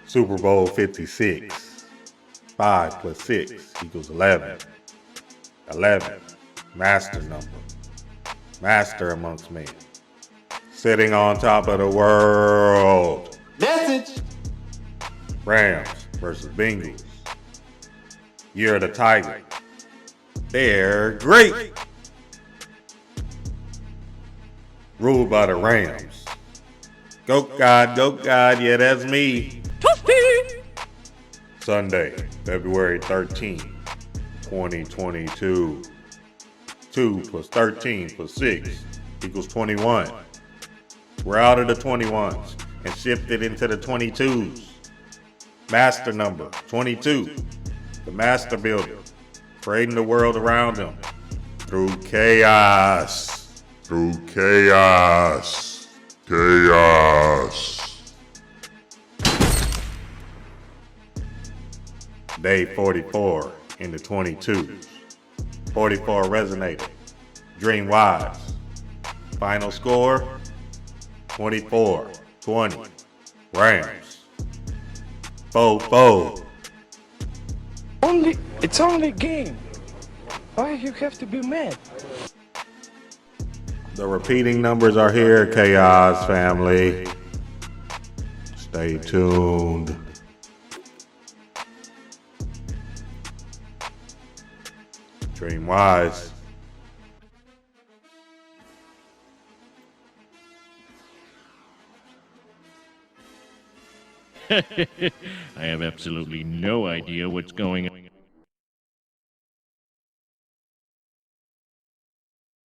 Super Bowl 56. 5 plus 6 equals 11. 11. Master number. Master amongst men. Sitting on top of the world. Message. Rams versus Bengals. Year of the Tiger. They're great. Ruled by the Rams. Go God, yeah, that's me. Sunday, February 13, 2022. 2 plus 13 plus 6 equals 21. We're out of the 21s and shifted into the 22s. Master number, 22. The master builder, creating the world around him through chaos. Through chaos. Chaos. Day 44 in the 22s. 44 resonated. Dream wise. Final score 24-20. Rams. 4-4. It's only a game. Why you have to be mad? The repeating numbers are here, Chaos family. Stay tuned. Dream wise. I have absolutely no idea what's going on.